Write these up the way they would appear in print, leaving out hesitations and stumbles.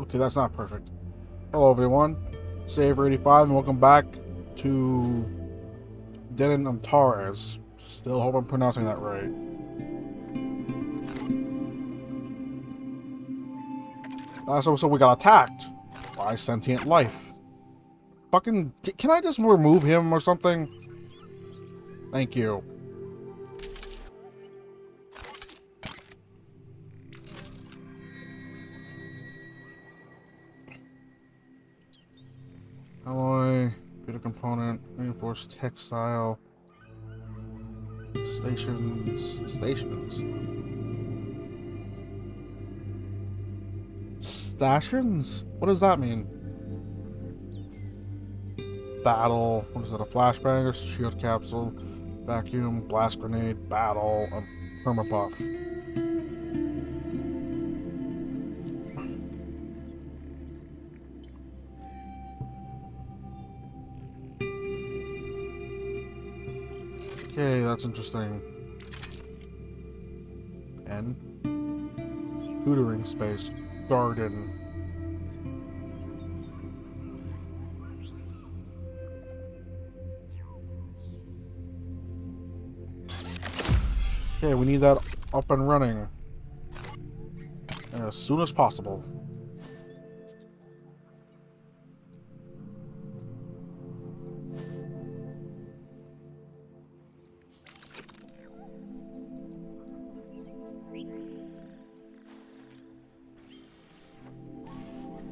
Okay, that's not perfect. Hello, everyone. Saver 85, and welcome back to Antares. Still hope I'm pronouncing that right. Last episode, we got attacked by sentient life. Fucking. Can I just remove him or something? Thank you. Alloy, beta component, reinforced textile, stations. Stations? What does that mean? Battle. What is it? A flashbang or shield capsule? Vacuum, blast grenade, battle, permabuff. Okay, that's interesting. And tutoring space, garden. Okay, we need that up and running as soon as possible.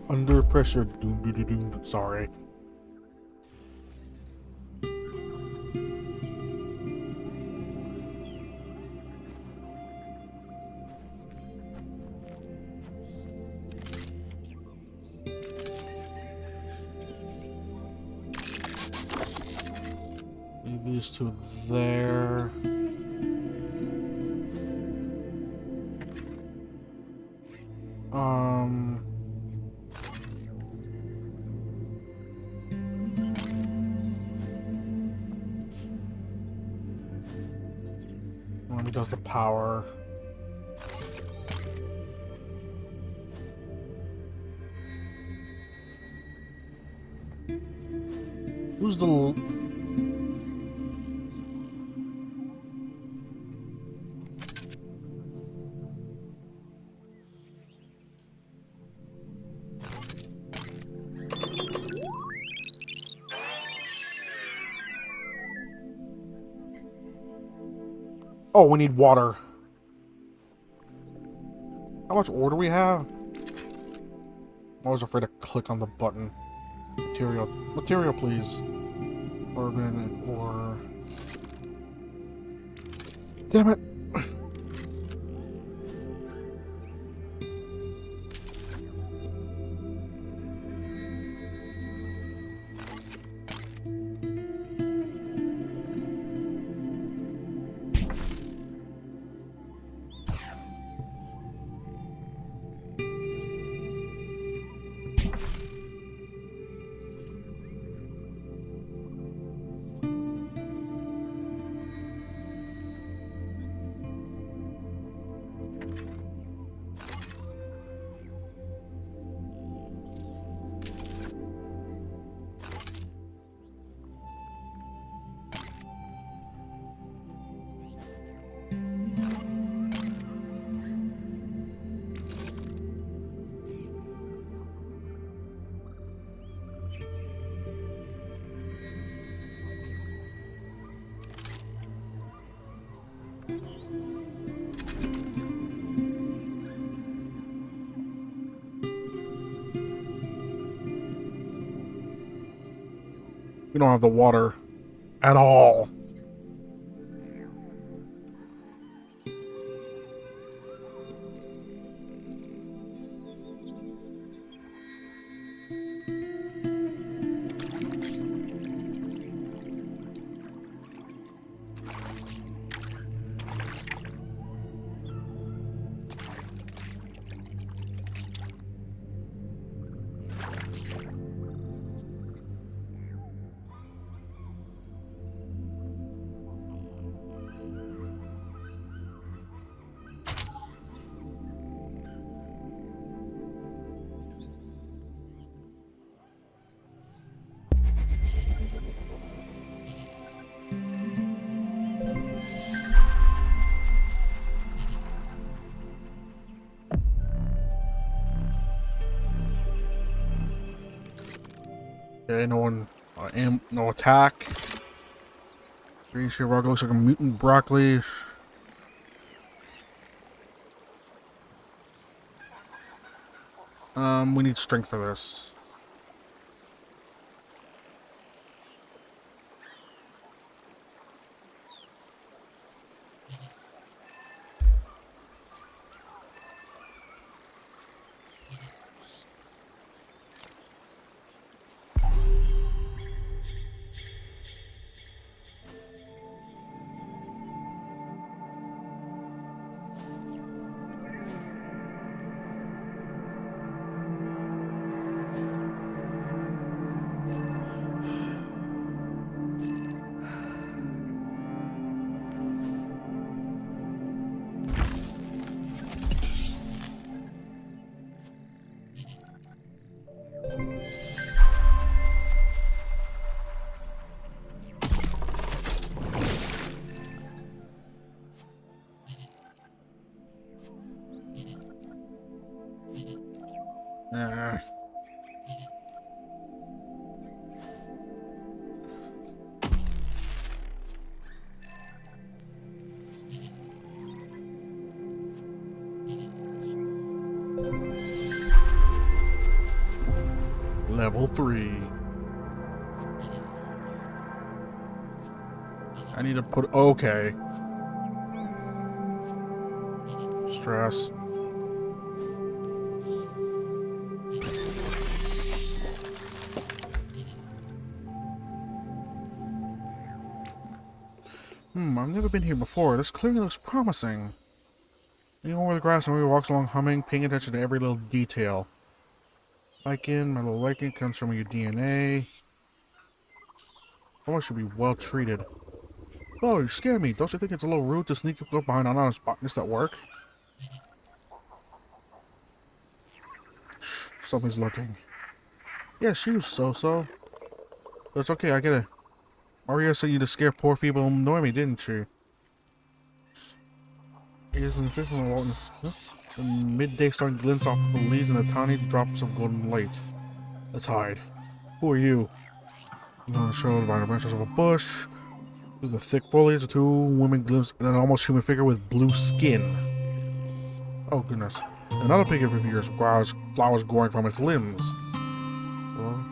Under pressure. Doom, doom, doom, doom. Sorry. Leave these two there. When he does the power. Who's the... Oh, we need water. How much ore do we have? I was afraid to click on the button. Material, please. Urban ore. Damn it! We don't have the water at all. Okay, no one, no attack. Green shit rock looks like a mutant broccoli. We need strength for this. Level 3. I need to put... Okay. Stress. I've never been here before. This clearly looks promising. Leaning over the grass and Maria walks along humming, paying attention to every little detail. Lichen, my little lichen comes from your DNA. Someone should be well treated. Oh, you scared me. Don't you think it's a little rude to sneak up behind an honest botanist at work? Shh, something's lurking. Yeah, she was so-so. But it's okay, I get it. Maria sent you to scare poor feeble Normie, didn't she? The midday sun glints off the leaves and the tiny drops of golden light. Let's hide. Who are you? I'm on the shoulder by the branches of a bush. Through the thick foliage, the two women glimpse an almost human figure with blue skin. Oh goodness. Another figure appears, flowers growing from its limbs. Well,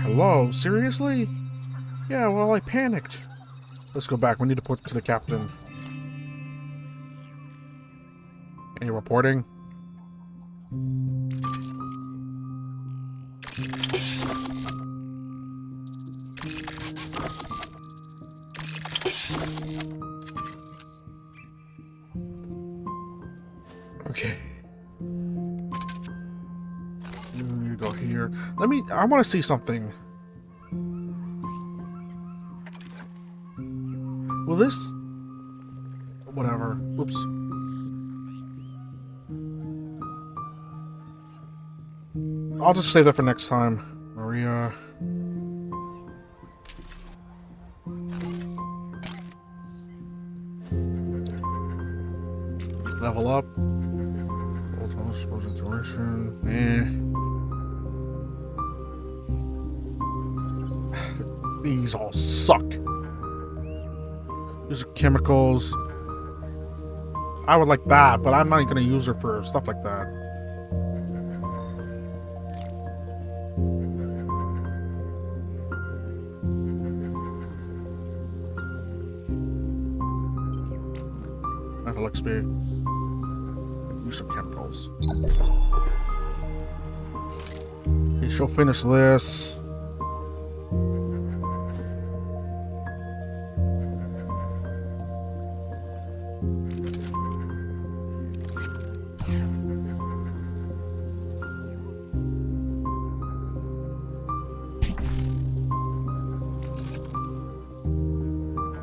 hello? Seriously? Yeah, well, I panicked. Let's go back. We need to put to the captain. Any reporting? Okay. We need to go here. I want to see something. Will this... Whatever. Oops. I'll just save that for next time. Maria... Level up. These all suck. These are chemicals. I would like that, but I'm not going to use her for stuff like that. Mental XP. Use some chemicals. Okay, she'll finish this.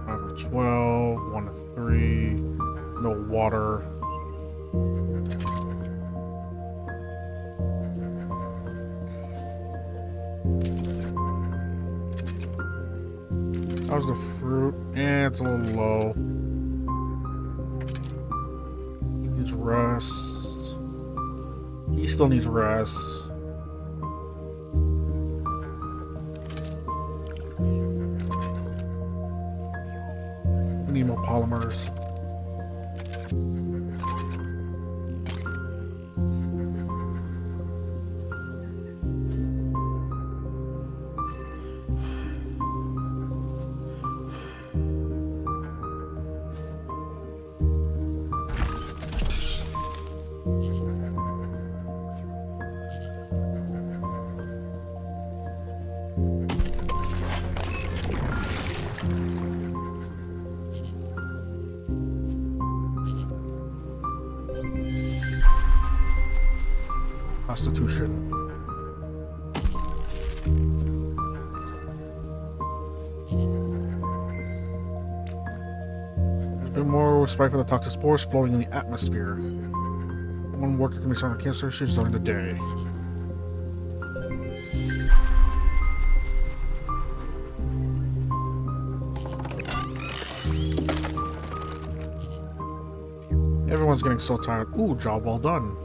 Number 12, 1 to 3, no water. How's the fruit? It's a little low. His rest. He still needs rest. We need more polymers. Constitution. There's been more respect for the toxic spores floating in the atmosphere. One worker can be sent on cancer issues during the day. Everyone's getting so tired. Ooh, job well done.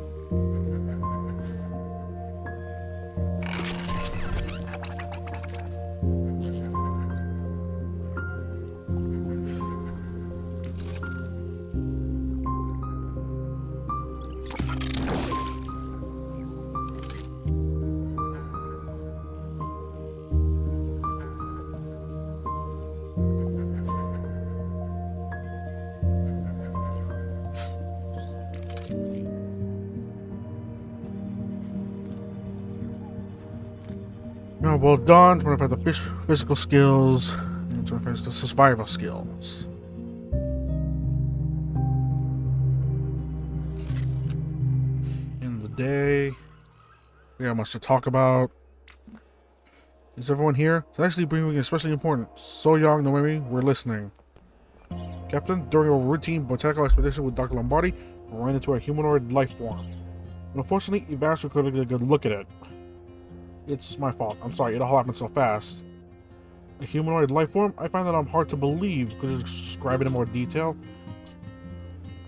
Now, well done. 25 the physical skills, and 25 the survival skills. In the day, we got much to talk about. Is everyone here? It's actually being especially important. So young, no maybe we're listening. Captain, during a routine botanical expedition with Dr. Lombardi, we ran into a humanoid life form. And unfortunately, Evaster couldn't get a good look at it. It's my fault. I'm sorry, it all happened so fast. A humanoid life form? I find that I'm hard to believe. Could you describe it in more detail?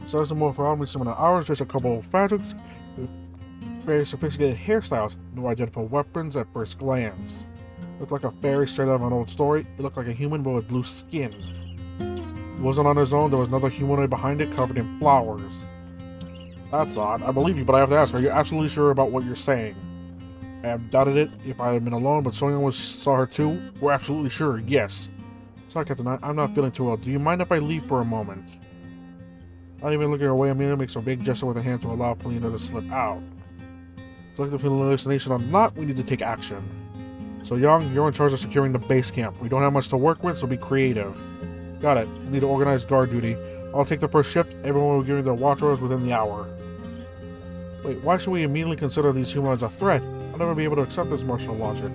Size to move around with similar hours, just a couple of fabrics with very sophisticated hairstyles, no identifiable weapons at first glance. Looked like a fairy straight out of an old story. It looked like a human but with blue skin. It wasn't on his own, there was another humanoid behind it covered in flowers. That's odd. I believe you, but I have to ask, are you absolutely sure about what you're saying? I have doubted it if I had been alone, but someone saw her too. We're absolutely sure, yes. Sorry, Captain, I'm not feeling too well. Do you mind if I leave for a moment? Not even looking away, Amelia makes a big gesture with her hand to allow Polina to slip out. Collective hallucination or not, we need to take action. So Young, you're in charge of securing the base camp. We don't have much to work with, so be creative. Got it. We need to organize guard duty. I'll take the first shift. Everyone will give me their watch orders within the hour. Wait, why should we immediately consider these humanoids a threat? I'll never be able to accept this martial logic.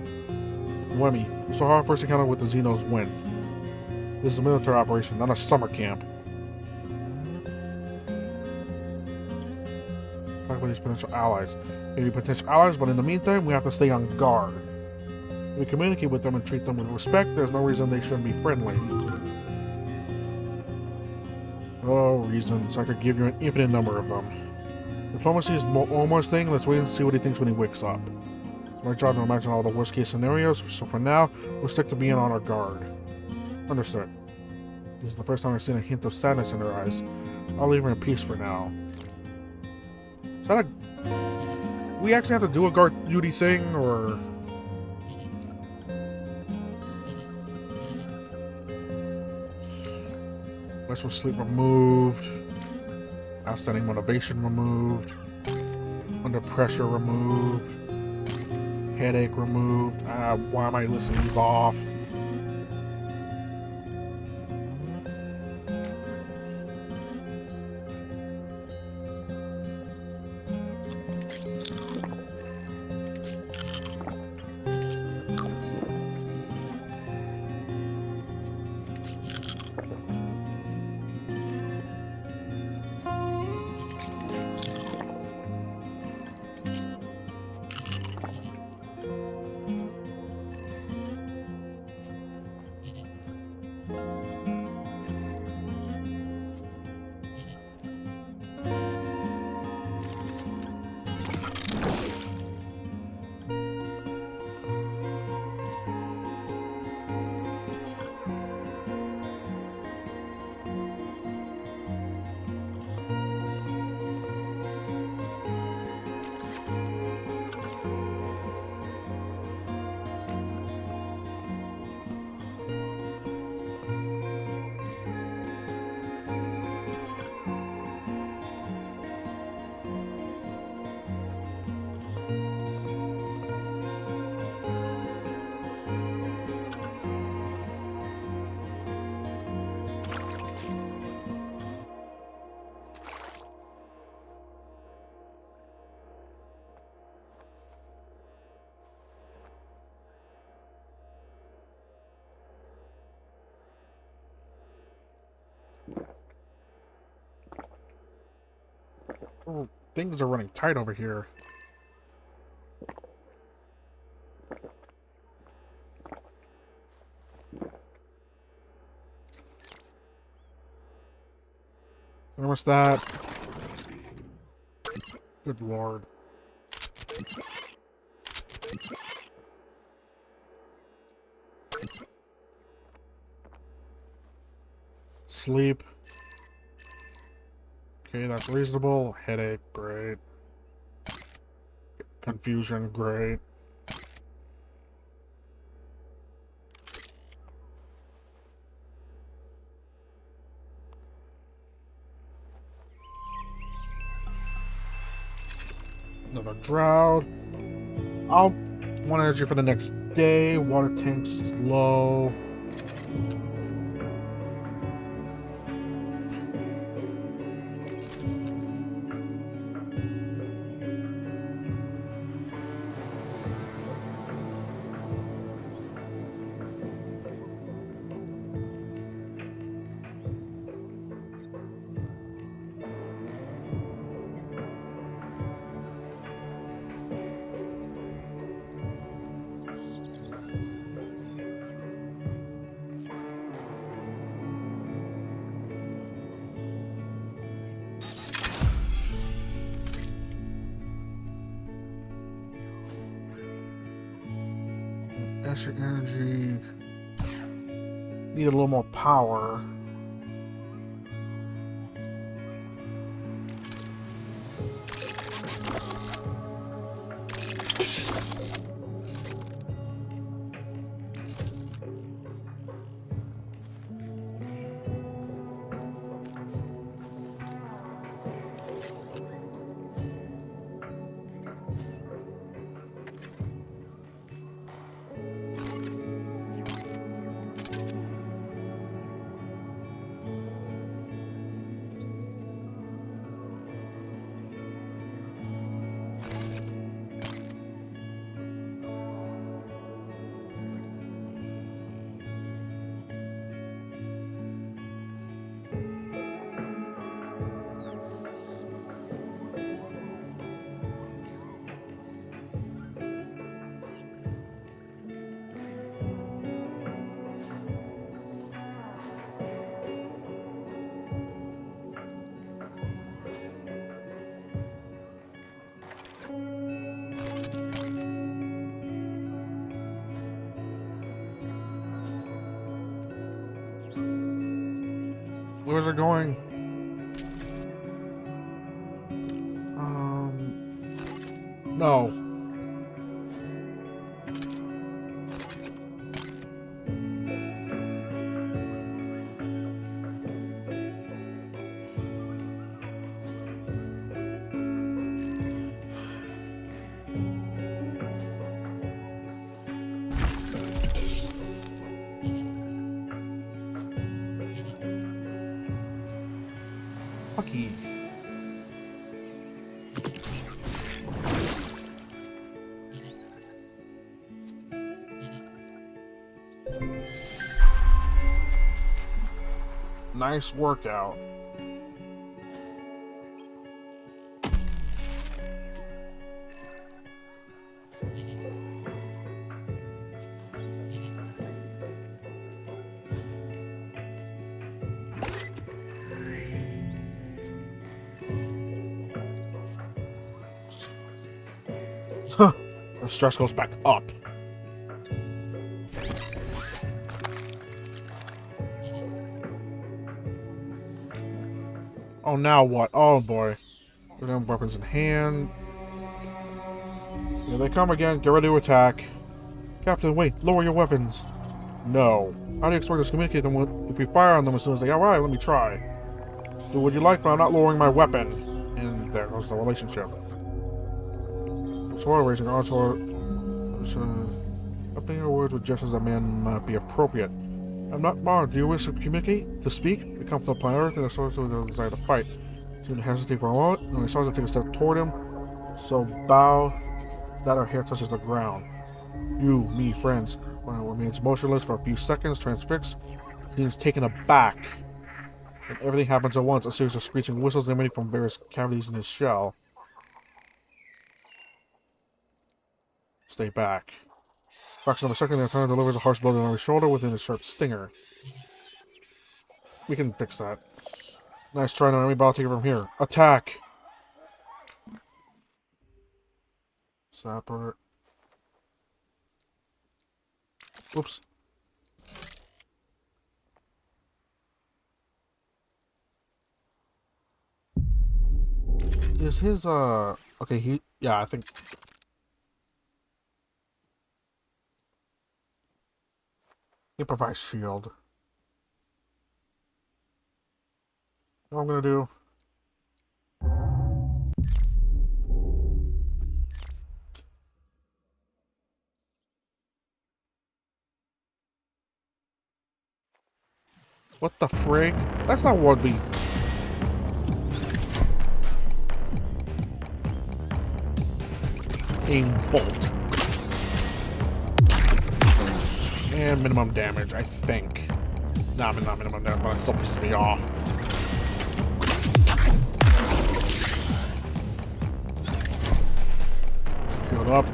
Wemmy, we saw how our first encounter with the Xenos went. This is a military operation, not a summer camp. Talk about these potential allies. Maybe potential allies, but in the meantime, we have to stay on guard. If we communicate with them and treat them with respect, there's no reason they shouldn't be friendly. Oh, reasons. I could give you an infinite number of them. Diplomacy is Omar's thing. Let's wait and see what he thinks when he wakes up. It's my job to imagine all the worst case scenarios, so for now, we'll stick to being on our guard. Understood. This is the first time I've seen a hint of sadness in her eyes. I'll leave her in peace for now. Is that a... We actually have to do a guard duty thing, or... Restful sleep removed. Outstanding motivation removed. Under pressure removed. Headache removed. Why am I listing these off? Oh, things are running tight over here. What's that? Good lord. Sleep. Okay, that's reasonable. Headache, great. Confusion, great. Another drought. I'll want energy for the next day. Water tank's low. Extra energy. Need a little more power. Where's it going? No. Lucky. Nice workout. Huh. The stress goes back up. Oh, now what? Oh boy. We have weapons in hand. Here they come again. Get ready to attack. Captain, wait. Lower your weapons. No. How do you expect us to communicate them if we fire on them as soon as they... Alright, let me try. Do what you like, but I'm not lowering my weapon. And there goes the relationship. Sword raising our sword. Upping your words with gestures that may not be appropriate. I'm not Mar. Do you wish to communicate? To speak? We come from the planet Earth and the source of the desire to fight. So you hesitate for a moment, and he starts to take a step toward him. So bow that our hair touches the ground. You, me, friends. When it remains motionless for a few seconds, transfixed, he is taken aback. And everything happens at once, a series of screeching whistles emanating from various cavities in his shell. Stay back. Fraction of a second, the Antares delivers a harsh blow on his shoulder within a sharp stinger. We can fix that. Nice try, now enemy battle, take it from here. Attack! Sapper. Oops. Is his, okay, yeah, I think... Improvise shield. What I'm gonna do... What the frig? That's not what we... Aim bolt. And minimum damage, I think. Nah, not minimum damage, but it still pisses me off. Shield up.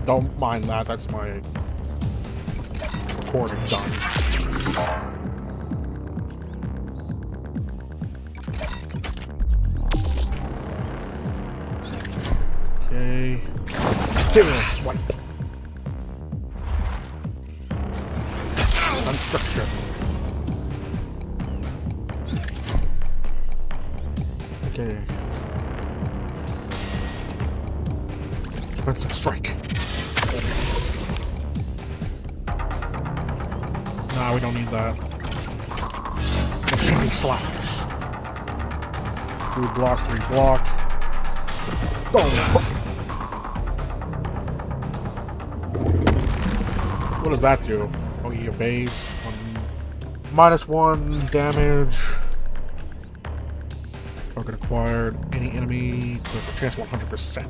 Don't mind that, that's my recording done. Okay. Tail swipe. Construction. Okay. Defensive strike. Nah, we don't need that. Machining slash. 2 block, 3 block. What does that do? Oh, he evades. -1 damage. Target acquired. Any enemy. Critical chance 100%.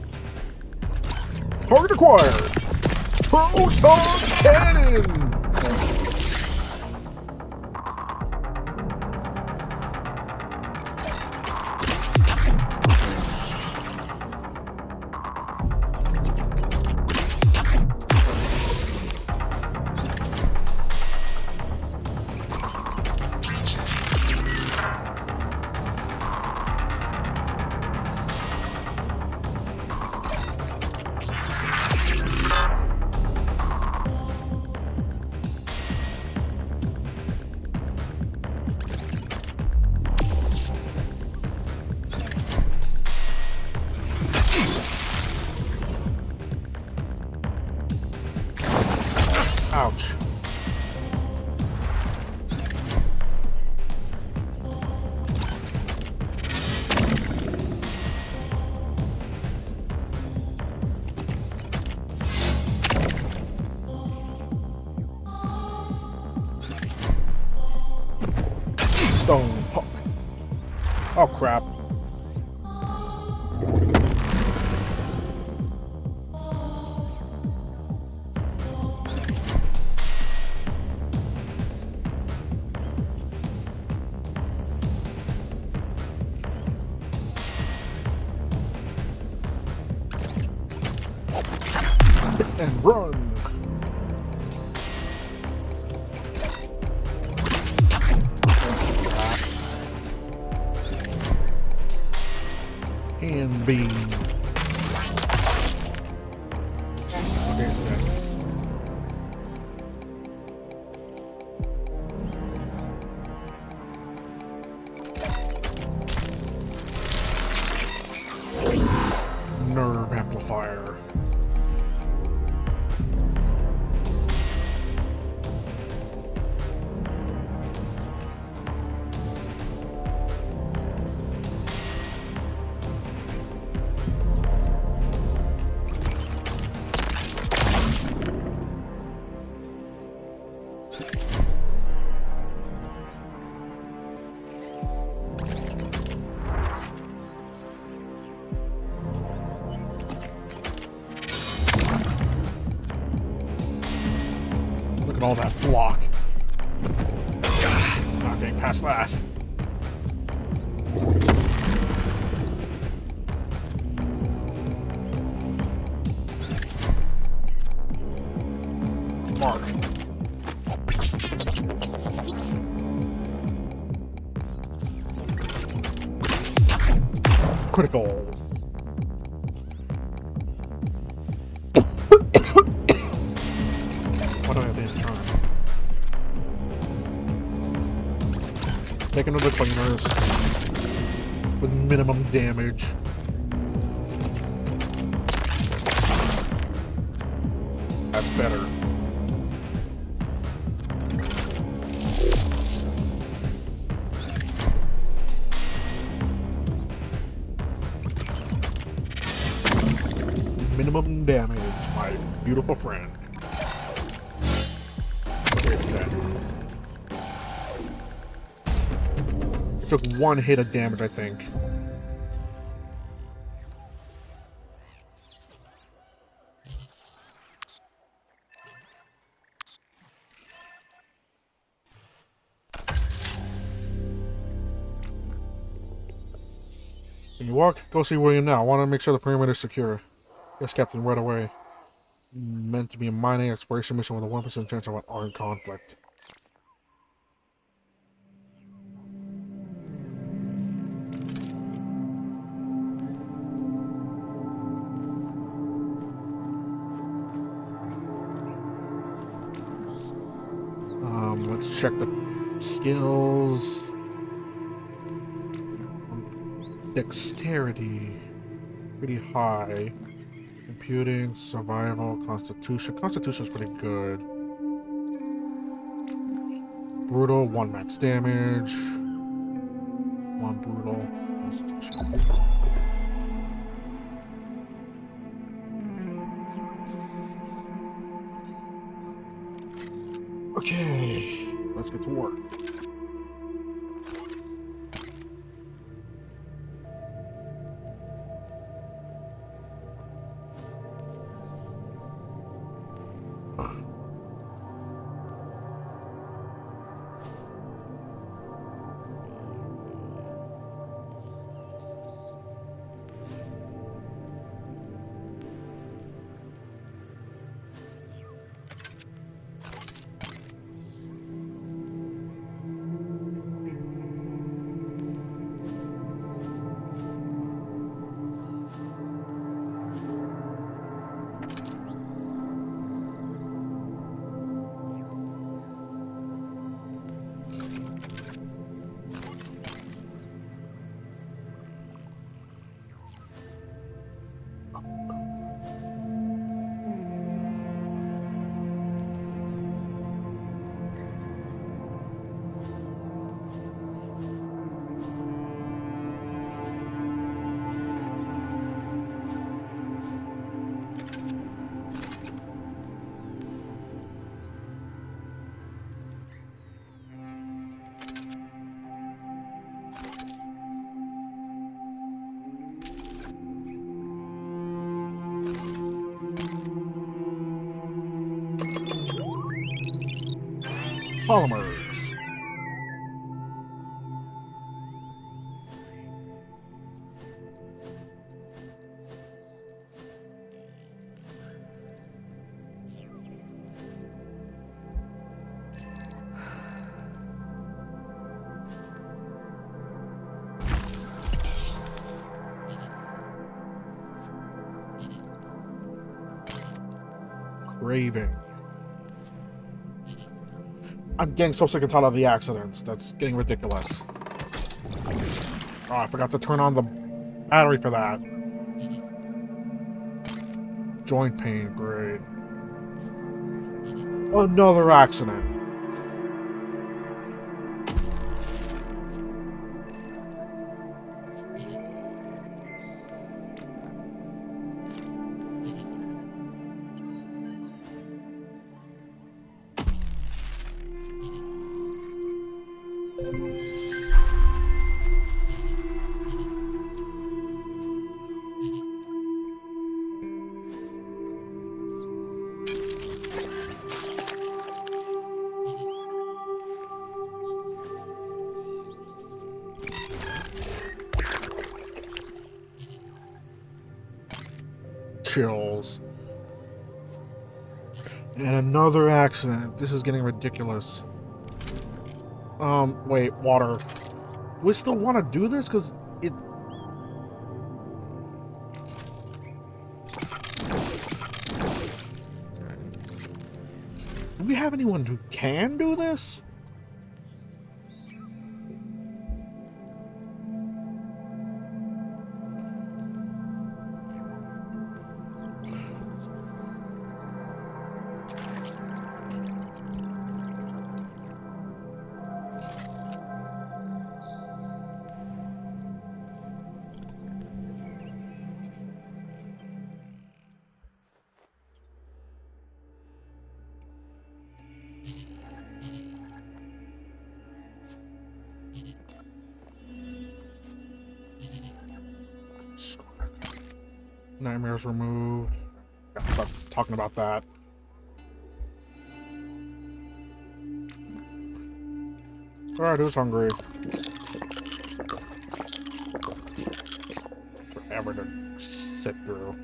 Target acquired! Proton Cannon! Ouch. Stone hook. Oh crap. And run. Hand beam. Okay, it's dead. Nerve amplifier. Look at all that block. past that. Mark. Critical. What do I have this turn? Take another cleaners with minimum damage. That's better. Minimum damage, my beautiful friend. Okay, it's dead. It took one hit of damage, I think. Can you walk? Go see where you are now. I want to make sure the perimeter is secure. Yes, Captain, right away. Meant to be a mining exploration mission with a 1% chance of an armed conflict. Let's check the skills. Dexterity. Pretty high. Computing, survival, constitution. Constitution's pretty good. Brutal, 1 max damage. 1 brutal. Constitution. Okay, let's get to work. Polymers. Craving. I'm getting so sick and tired of the accidents. That's getting ridiculous. Oh, I forgot to turn on the battery for that. Joint pain, great. Another accident. chills. And another accident. This is getting ridiculous. Wait, water. Do we still want to do this? Because it... Do we have anyone who can do this? Nightmares removed. Gotta stop talking about that. Alright, who's hungry? Forever to sit through.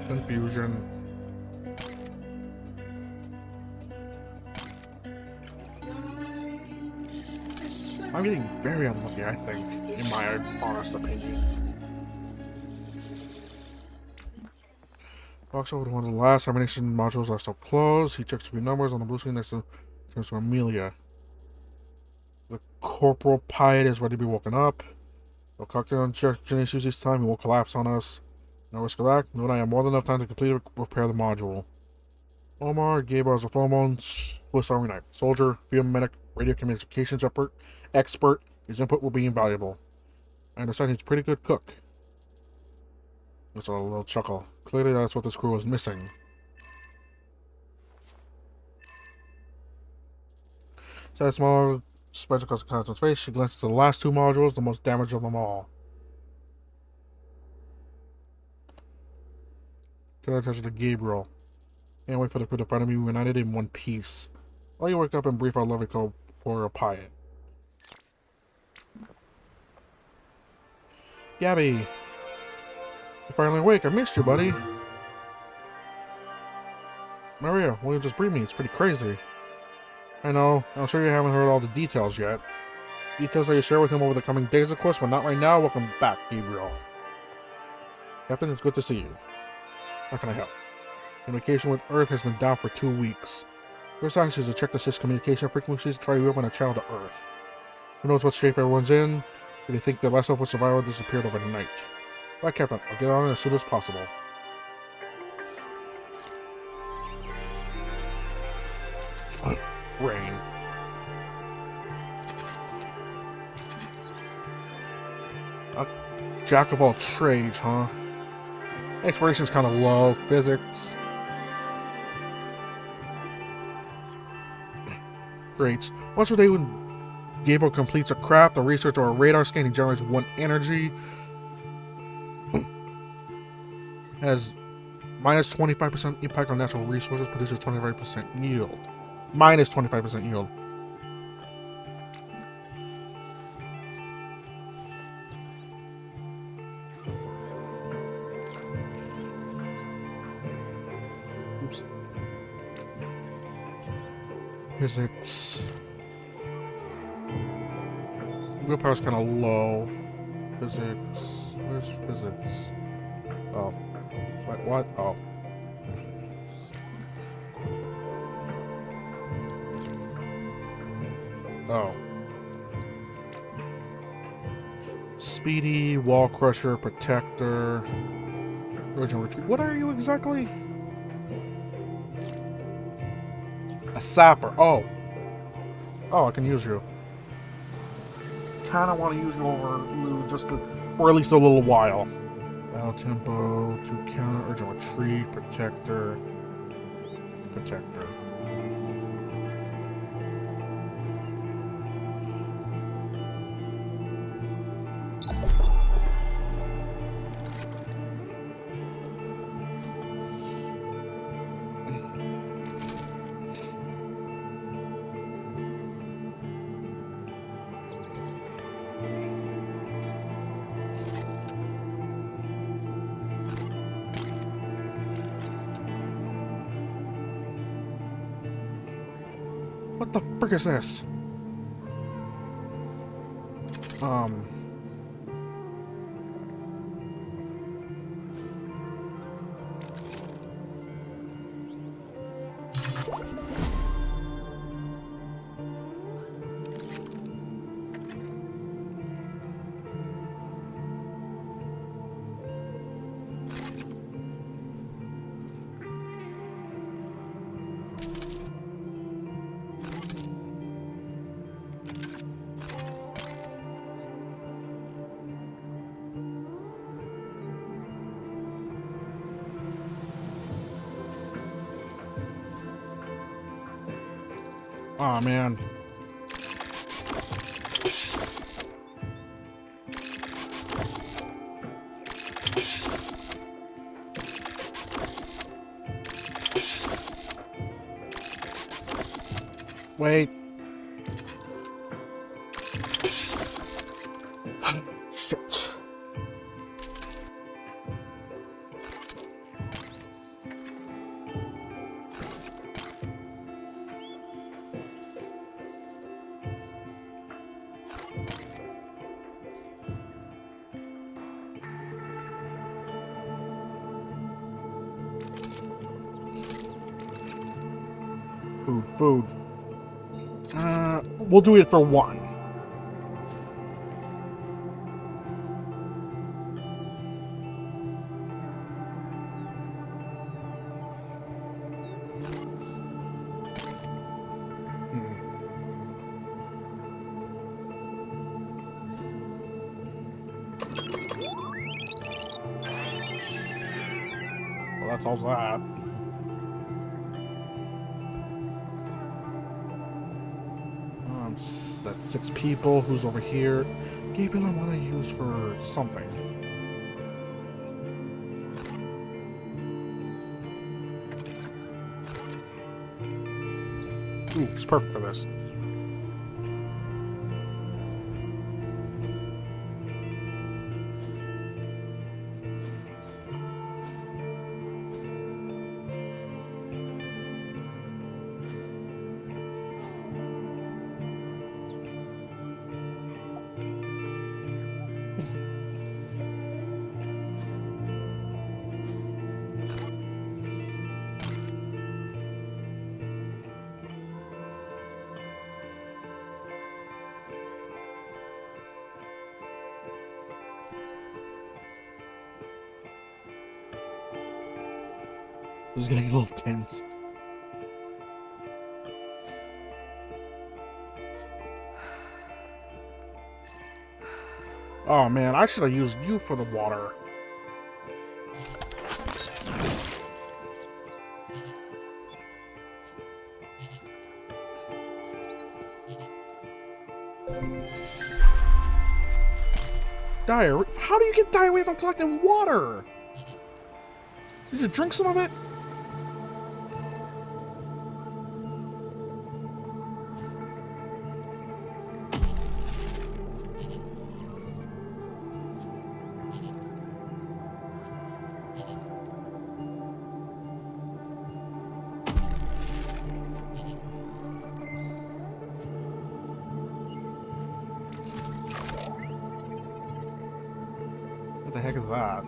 Confusion. I'm getting very unlucky, I think, in my honest opinion. Walks over to one of the last hibernation modules are still closed. He checks a few numbers on the blue screen next to Amelia. The corporal piet is ready to be woken up. The cocktail injection issues this time, he will collapse on us. No risk of that. No, I have more than enough time to completely repair the module. Omar, Gabriel is a phone Swiss Army knife. Soldier, field medic, radio communications expert. His input will be invaluable. I understand he's a pretty good cook. That's a little chuckle. Clearly that's what this crew was missing. So that small spreads across the continent's face. She glances at the last two modules, the most damaged of them all. Turn attention to Gabriel. Can't wait for the crew to find me united in one piece. I'll you wake up and brief our lovely corporal piet. Gabby! You're finally awake. I missed you, buddy. Maria, will you just brief me? It's pretty crazy. I know. I'm sure you haven't heard all the details yet. Details that you share with him over the coming days, of course, but not right now. Welcome back, Gabriel. Captain, it's good to see you. How can I help? Communication with Earth has been down for 2 weeks. First action is to check the ship's communication frequencies to try to reopen a channel to Earth. Who knows what shape everyone's in? Do they think the last hope for survival disappeared overnight? Right, Captain. I'll get on it as soon as possible. Rain. A jack of all trades, huh? Exploration's kind of low. Physics. Great. Once a day when Gabriel completes a craft, a research, or a radar scan, he generates 1 energy. Has minus 25% impact on natural resources, produces 25% yield. Minus 25% yield. Oops. Physics. Willpower's kind of low. Physics. Where's physics? Oh. Wait, what? Oh. Oh. Speedy, wall crusher, protector, original retreat. What are you exactly? A sapper. Oh. Oh, I can use you. Kinda want to use you over you just to, for at least a little while. Battle tempo to counter urgent retreat, protector, protector. What the frick is this? Aw, man. Wait. Shit. Food. We'll do it for one. Well, that's all that. That's 6 people. Who's over here? Gaping I want to use for something. Ooh, it's perfect for this. This is getting a little tense. Oh man, I should have used you for the water. Diarrhea? How do you get diarrhea from collecting water? Did you drink some of it? What the heck is that?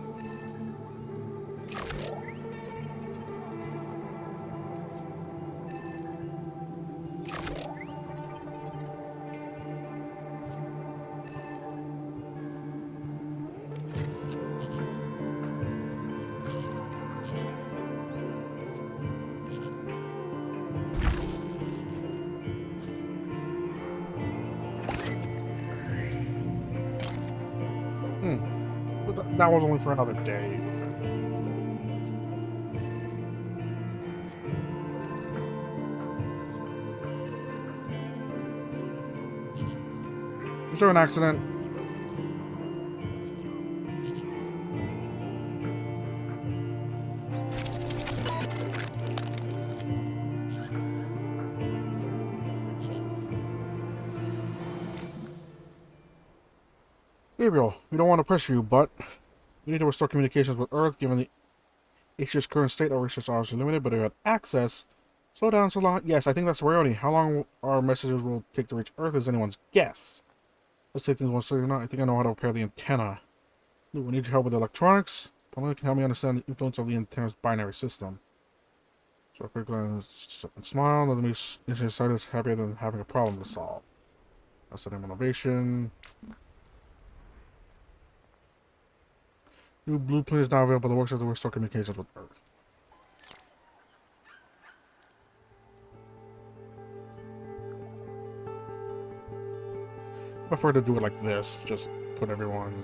But that was only for another day. Was there an accident? Gabriel, we don't want to pressure you, but we need to restore communications with Earth, given the HQ's current state. Our research is obviously limited, but if we had access... Slow down so long. Yes, I think that's the priority. How long our messages will take to reach Earth is anyone's guess. Let's take things one second. I think I know how to repair the antenna. We need your help with electronics. Someone can help me understand the influence of the antenna's binary system. So quick glance and smile. Let me inside is happier than having a problem to solve. That's an innovation. New blueprint is now available. The works of the restore communications with Earth. I prefer to do it like this. Just put everyone.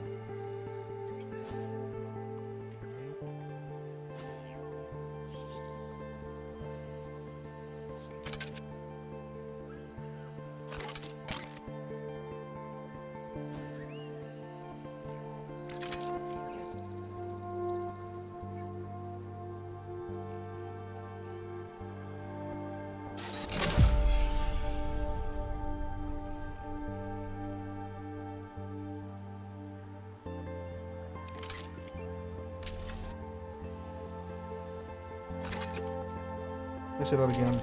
Let's say that again.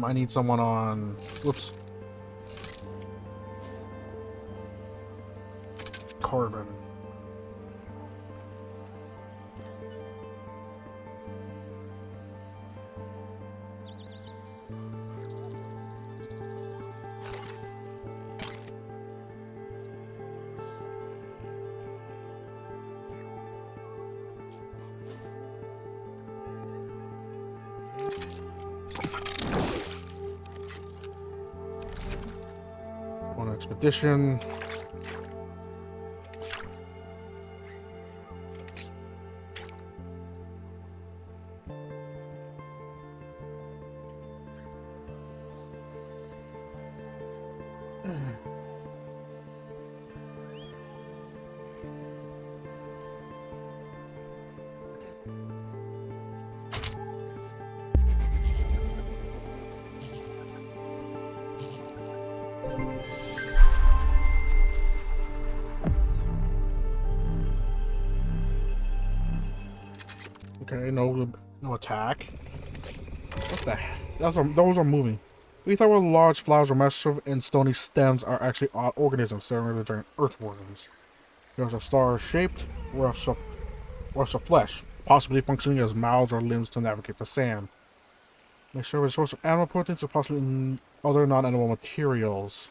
I need someone on... Whoops. Carbon. On expedition. Okay, no attack. What the heck? Those are moving. We thought were large flowers or massive and stony stems are actually odd organisms, similar to giant earthworms. Yours are star-shaped, rafts of flesh, possibly functioning as mouths or limbs to navigate the sand. They serve as a source of animal proteins or possibly other non-animal materials.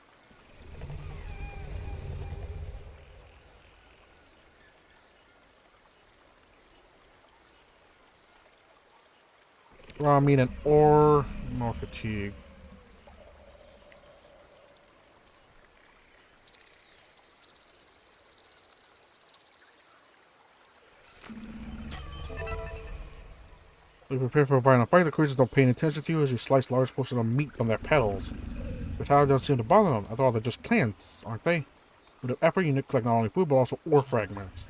raw meat and ore. More fatigue. We prepare for a violent fight. The creatures don't pay any attention to you as you slice large portions of meat from their petals. Vitality doesn't seem to bother them. After all, they're just plants, aren't they? With the effort, you collect not only food, but also ore fragments.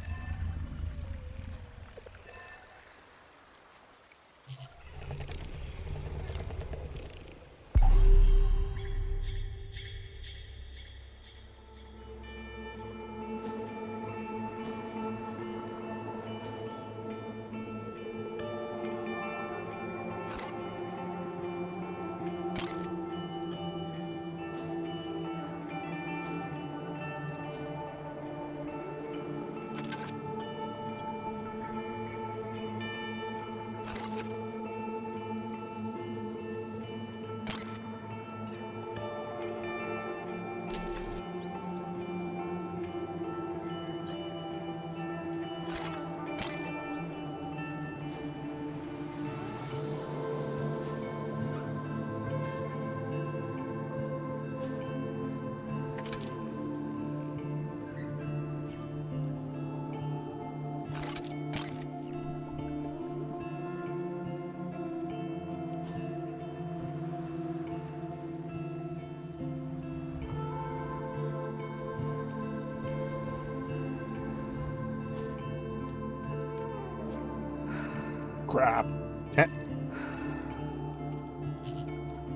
Crap.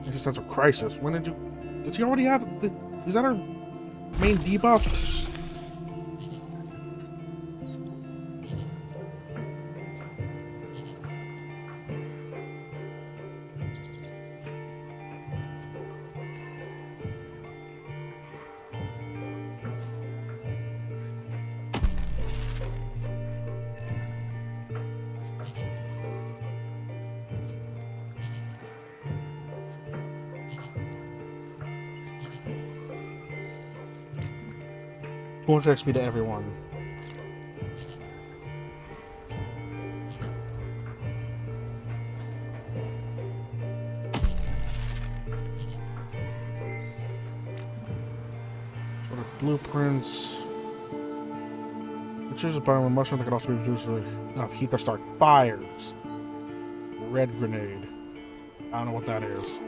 It's a sense of crisis. When did you... Does he already have... Is that our main debuff? Bonus XP to everyone. Sort of blueprints. It chooses by one mushroom that can also be reduced enough heat to start fires. Red grenade. I don't know what that is.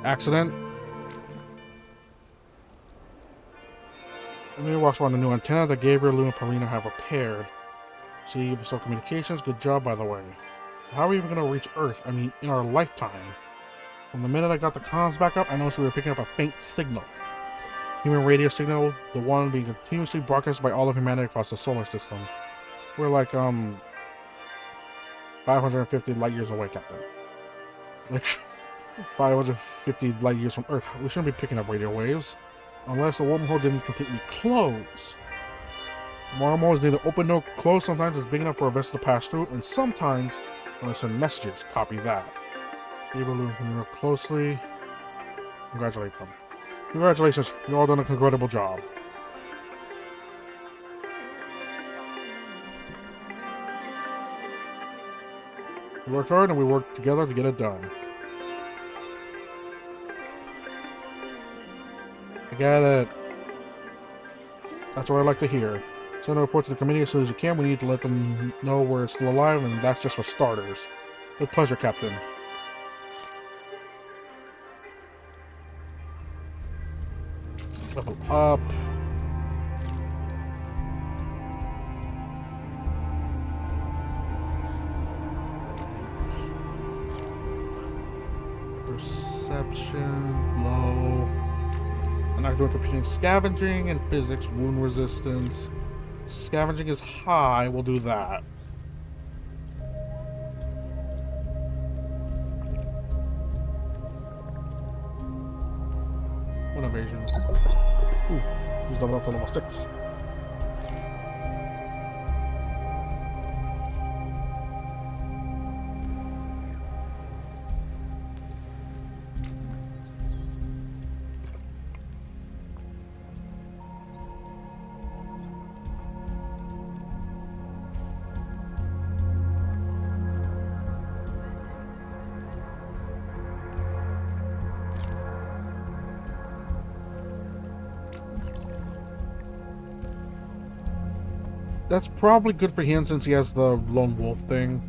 Accident. Let me watch on the new antenna that Gabriel, Lou, and Paulina have repaired. See, so communications, good job, by the way. How are we even going to reach Earth? I mean, in our lifetime. From the minute I got the comms back up, I noticed we were picking up a faint signal. Human radio signal, the one being continuously broadcasted by all of humanity across the solar system. We're like, 550 light years away, Captain. Like... 550 light years from Earth. We shouldn't be picking up radio waves. Unless the wormhole didn't completely close. Wormholes neither open nor close. Sometimes it's big enough for a vessel to pass through, and sometimes when it's in messages. Copy that. Able to look closely. Congratulate them. Congratulations, you all done a incredible job. We worked hard and we worked together to get it done. I got it. That's what I like to hear. Send a report to the committee as soon as you can. We need to let them know we're still alive, and that's just for starters. With pleasure, Captain. Level up. Perception, low. I'm not doing computing. Scavenging and physics, wound resistance. Scavenging is high, we'll do that. evasion. Ooh, he's leveled up to level 6. That's probably good for him since he has the lone wolf thing.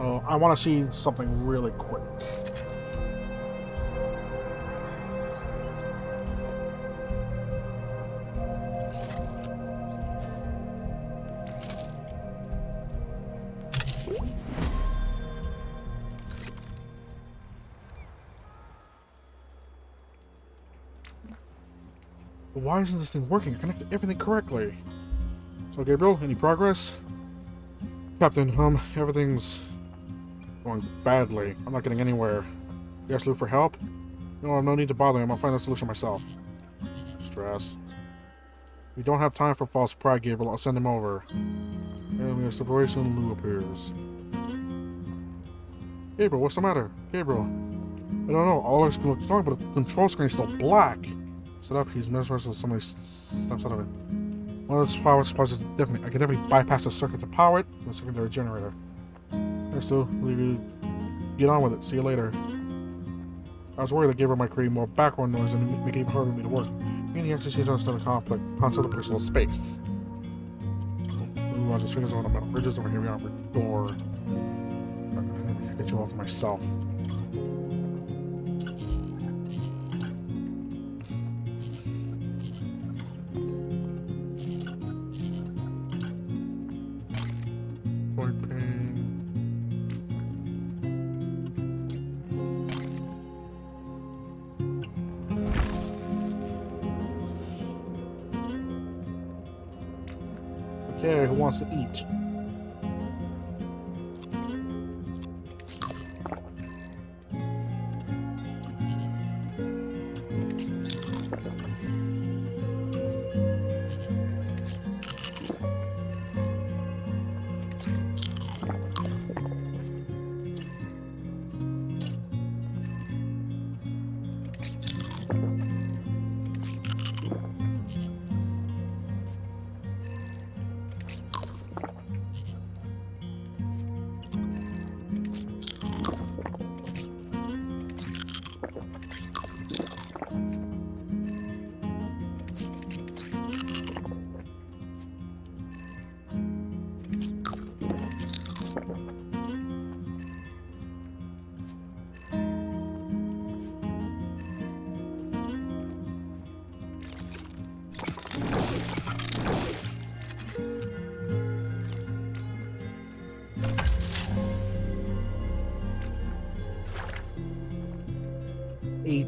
Oh, I want to see something really quick. Why isn't this thing working? I connected everything correctly. So, Gabriel, any progress? Captain, everything's going badly. I'm not getting anywhere. You ask Lou for help? No, I have no need to bother him. I'll find a solution myself. Stress. We don't have time for false pride, Gabriel. I'll send him over. And we have separation. Lou appears. Gabriel, what's the matter? Gabriel. I don't know. All looks strong, but the control screen is still black. Set up. He's mesmerized with somebody steps out of it. One of those power supplies is definitely. I can definitely bypass the circuit to power it. The secondary generator. Thanks, Lou. Leave you. Get on with it. See you later. I was worried that Gabriel might create more background noise and make it even harder for me to work. And he actually seems to understand the complex concept of personal space. Lou runs his fingers on the metal bridges over here. We are at the door. I get you all to myself. Okay, who wants to eat?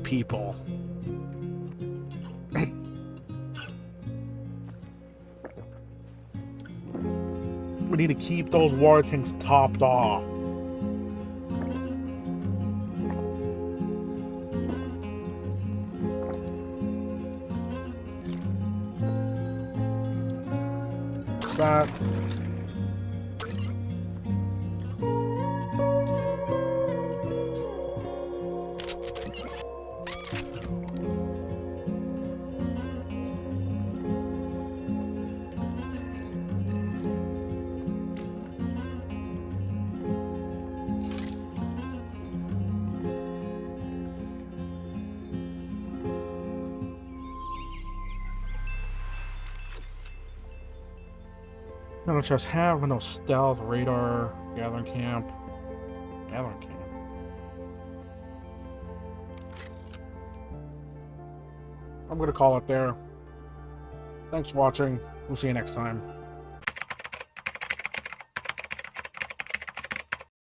People. We need to keep those water tanks topped off. What's that? No chest have no stealth, radar, gathering camp. Gathering camp. I'm gonna call it there. Thanks for watching. We'll see you next time.